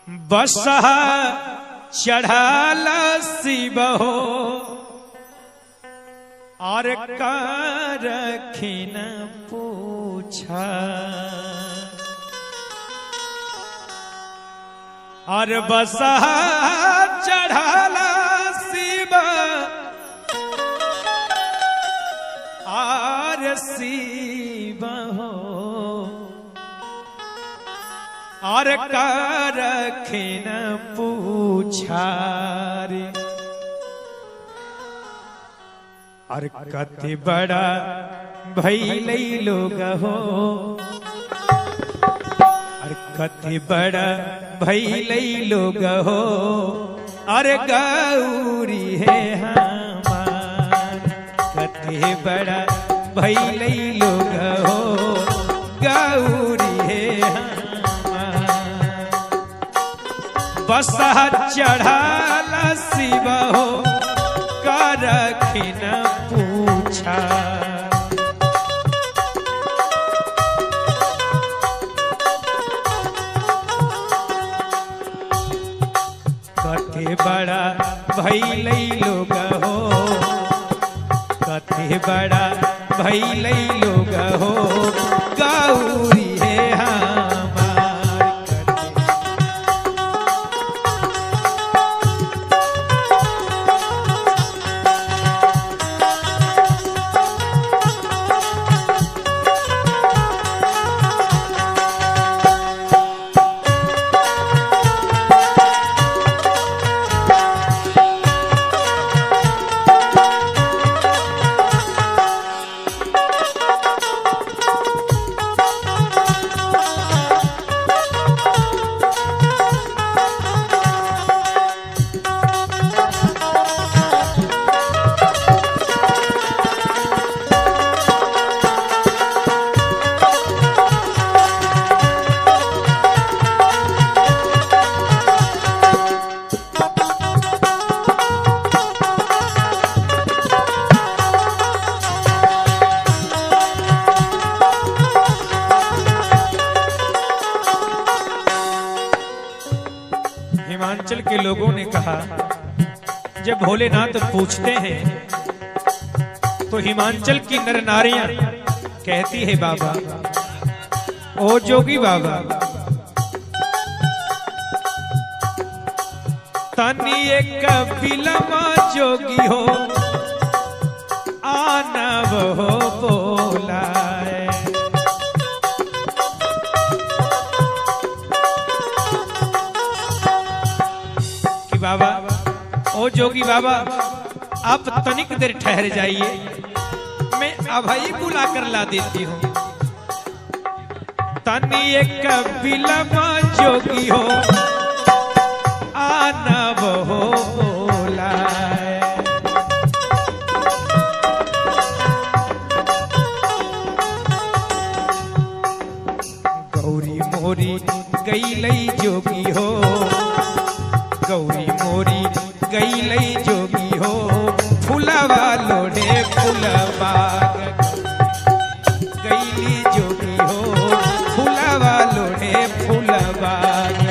बसहा चढ़ाल शिव हो और रखिन पूछा और बसहा चढ़ाल शिव और शिव हो और रखिन पूछा रे और कति बड़ा भइल लोग हो और कति बड़ा भइल लोग हो और गौरी है हमार कति बड़ा भइल लोग हो गौरी है हमार बसहा चढ़ाल शिव हो रखिन पूछा कते बड़ा भइल लोग हो कते बड़ा भइल लोग हो गौरी है हिमाचल के लोगों ने कहा जब भोलेनाथ पूछते हैं तो हिमाचल की नर नारियां कहती है बाबा ओ जोगी बाबा तनी एक बिलमा जोगी हो आनव हो बोलाए बाबा ओ जोगी बाबा आप तनिक देर ठहर जाइए मैं अभई बुला कर ला देती हूँ तनी एक बिलमा जोगी हो आनव हो बोलाए गौरी मोरी गईलई जोगी हो गौरी मोरी गईलई जोगी हो फुलवा लोढ़े फुलबाग गईली जोगी हो फुलवा लोढ़े फुलबाग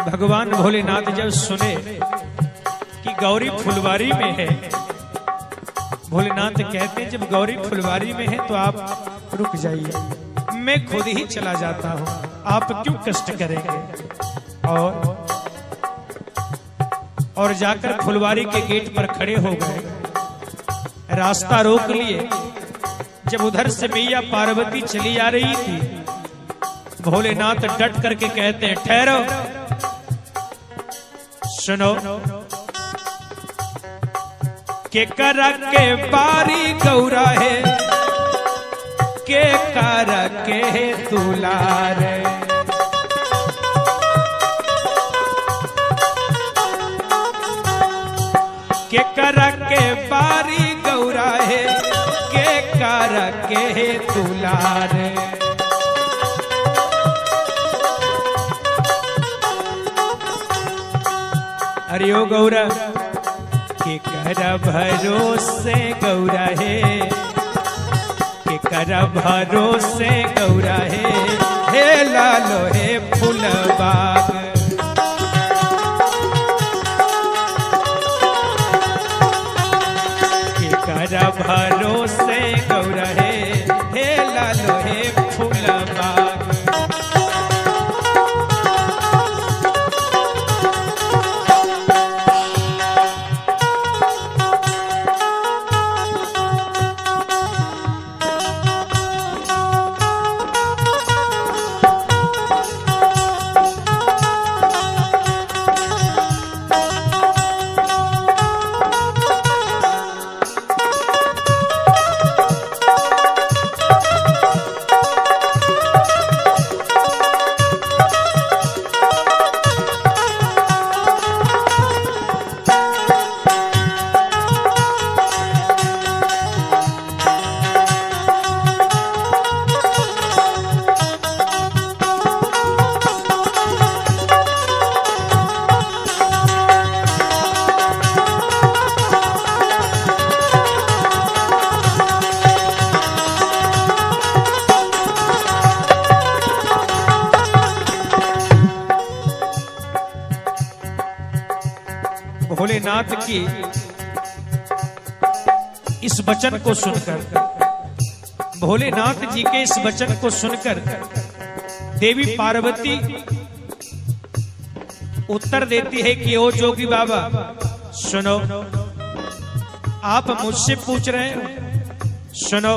भगवान भोलेनाथ जब सुने कि गौरी फुलवारी में है भोलेनाथ कहते हैं जब गौरी फुलवारी में है तो आप रुक जाइए मैं खुद ही चला जाता हूं आप क्यों कष्ट करेंगे और जाकर फुलवारी के गेट पर खड़े हो गए रास्ता रोक लिए जब उधर से मैया पार्वती चली आ रही थी, भोलेनाथ डट करके कहते हैं ठहरो, सुनो, के करा के बारी गौरा है, के करा के दुलार है। के करा के बारी गौरा है, के करा के दुलार है। अरे ओ गौरा, के करा भरोसे गौरा है, के करा भरोसे गौरा है, हे लालो हे फूलबाग। के करा भरोसे गौरा है, हे लालो हे फूलबाग। भोलेनाथ की इस वचन को सुनकर, भोलेनाथ जी के इस वचन को सुनकर देवी पार्वती उत्तर देती है कि ओ जोगी बाबा सुनो, आप मुझसे पूछ रहे हैं, सुनो,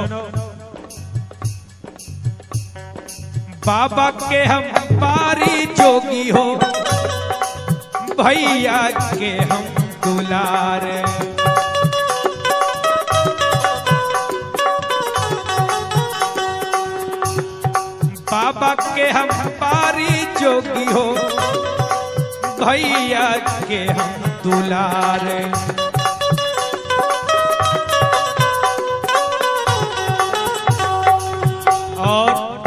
बाबा के हम पारी जोगी हो, भैया के हम दुलार। बाबा के हम पारी जोगी हो, भैया के हम दुलार। और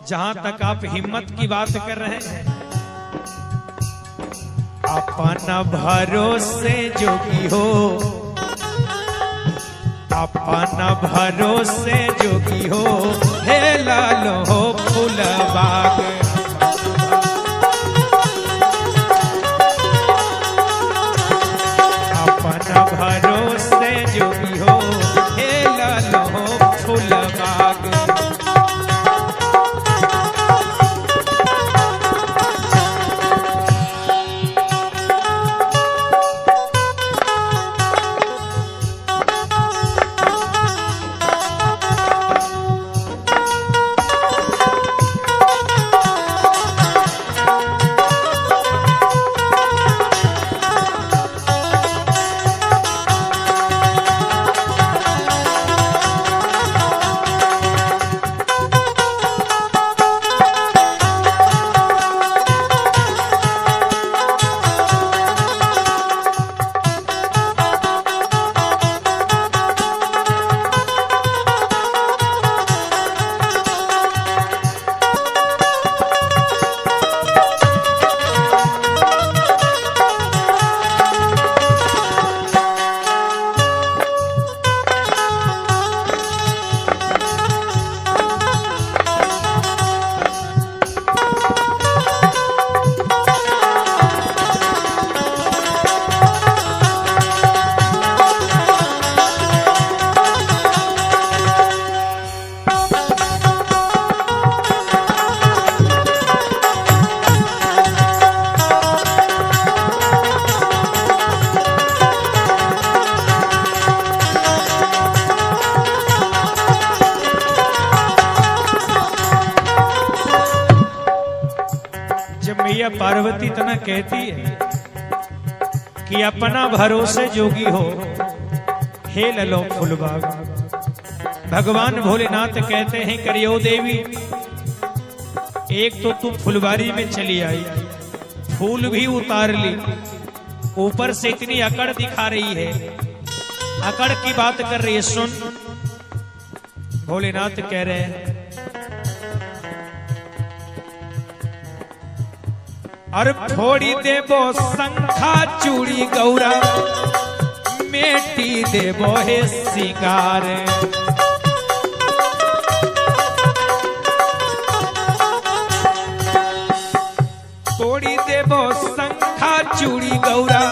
जहां तक आप हिम्मत की बात कर रहे हैं, अपना भरोसे जोगी हो, अपना भरोसे जोगी हो, हे लालो हो फूलबाग। अपना भरोसे जोगी हो, हे लालो हो फूलबाग। मैया पार्वती तना कहती है कि अपना भरोसे जोगी हो हे ललो फुलबाग। भगवान भोलेनाथ कहते हैं करियो देवी, एक तो तू फुलबारी में चली आई, फूल भी उतार ली, ऊपर से इतनी अकड़ दिखा रही है, अकड़ की बात कर रही है। सुन, भोलेनाथ कह रहे हैं और फोड़ी देबो शंखा चूड़ी गौरा, मेटी देबो हे सिंगार। तोड़ी देबो शंखा चूड़ी गौरा,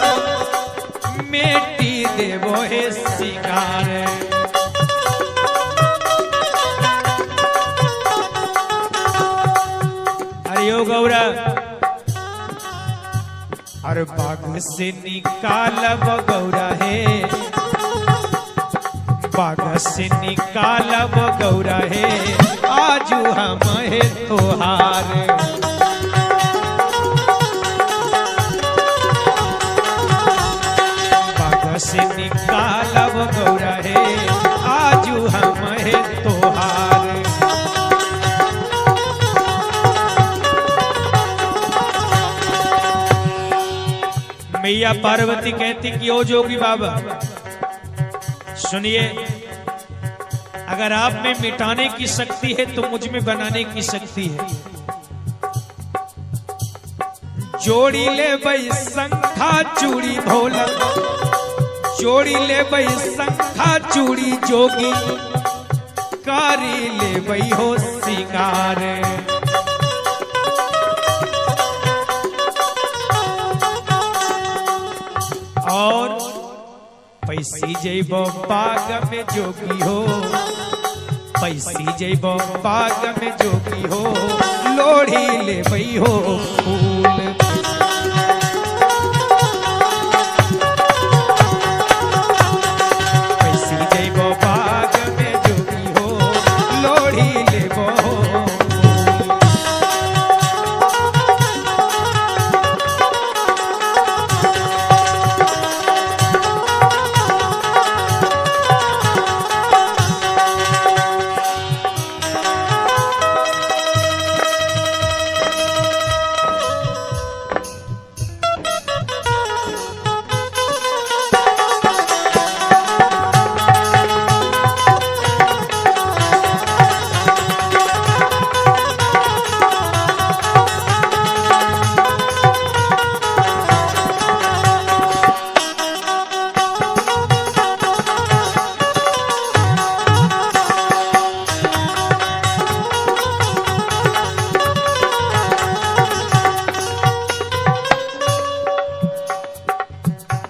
मेटी देबो हे सिंगार। अरे ओ गौरा, और बाग से निकालब गौरा है, बाग से निकालब गौरा है, आजू हम है तोहार। बाग से निकालब गौरा है, आजू हम है तोहार। मैया पार्वती कहती कि ओ जोगी बाबा सुनिए, अगर आप में मिटाने की शक्ति है तो मुझ में बनाने की शक्ति है। जोड़ी ले बई शंखा चूड़ी भोला, जोड़ी ले बई शंखा चूड़ी जोगी, कारी ले बई हो सिंगार। और पैसी जइबो बाग में जोगी हो, पैसी जइबो बाग में जोगी हो, लोढ़ी ले बई हो फूल। पैसी जइबो बाग में जोगी हो, लोढ़ी ले बो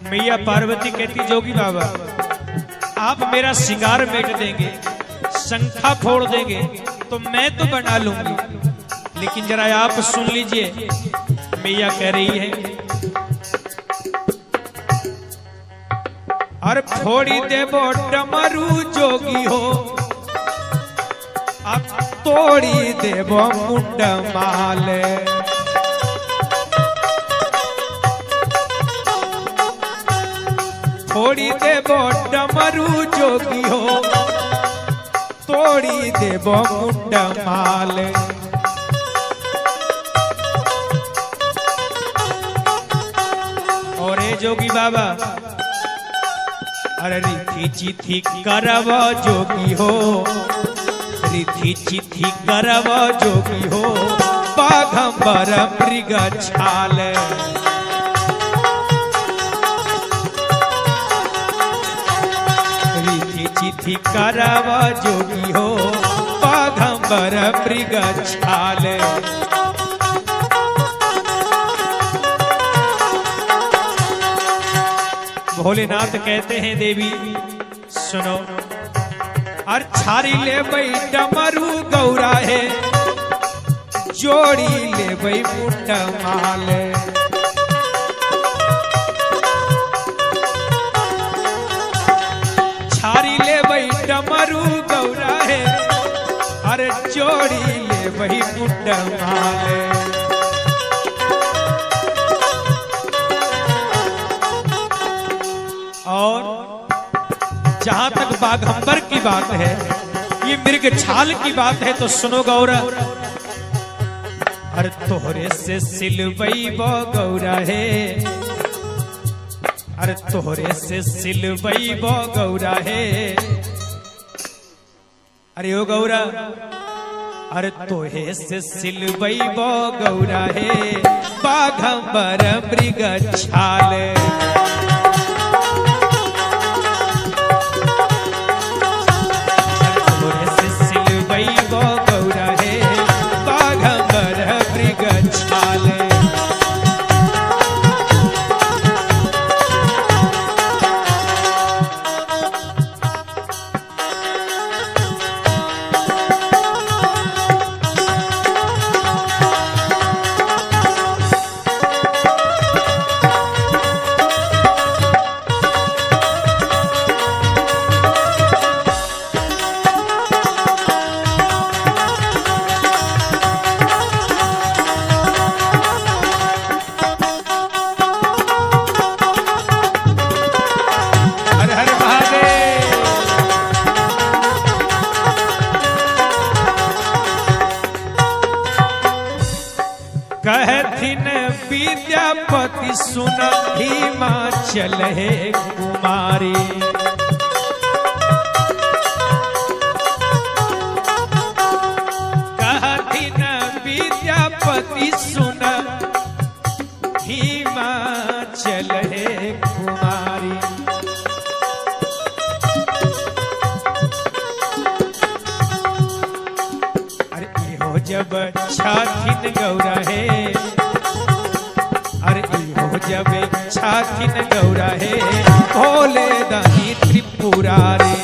मैया पार्वती कहती जोगी बाबा आप मेरा श्रृंगार मेट देंगे, शंखा फोड़ देंगे तो मैं तो बना लूंगी, लेकिन जरा आप सुन लीजिए। मैया कह रही है और फोड़ी देबो डमरू जोगी हो, अब तोड़ी देबो मुंड माल। तोड़ी देबो डमरू जोगी हो, तोड़ी देबो मुंड माल। और ए जोगी बाबा अरे रिथी चिथी करब जोगी हो, रिथी चिथी करब जोगी हो, बाघंबर मृग छाल। चिथी करब जोगी हो, बाघंबर मृग छाल। भोलेनाथ कहते हैं देवी सुनो, और छारी ले बई डमरू गौरा है, जोड़ी ले बई मुंड माल। छारी ले बई डमरू गौरा है, अरे जोड़ी ले बई मुंड माल। बाघंबर की बात है, ये मृग छाल की बात है। तो सुनो गौरा, अरे तोहरे से सिलवई बो गौरा है, अरे तोहरे से सिलवई बो गौरा है। अरे ओ गौरा, अरे तोहे से सिलवई बो गौरा है, बाघंबर मृग छाल। तोहे से सिलवई बो गौरा है, बाघंबर मृग छाल। कहथिन विद्यापति सुन हिमाचल है कुमारी। कहथिन विद्यापति सुन हिमाचल है कुमारी। अरे इहो जब छाथिन गौरा है, अरे इहो जब छाथिन गौरा है, भोले दानी त्रिपुरारी।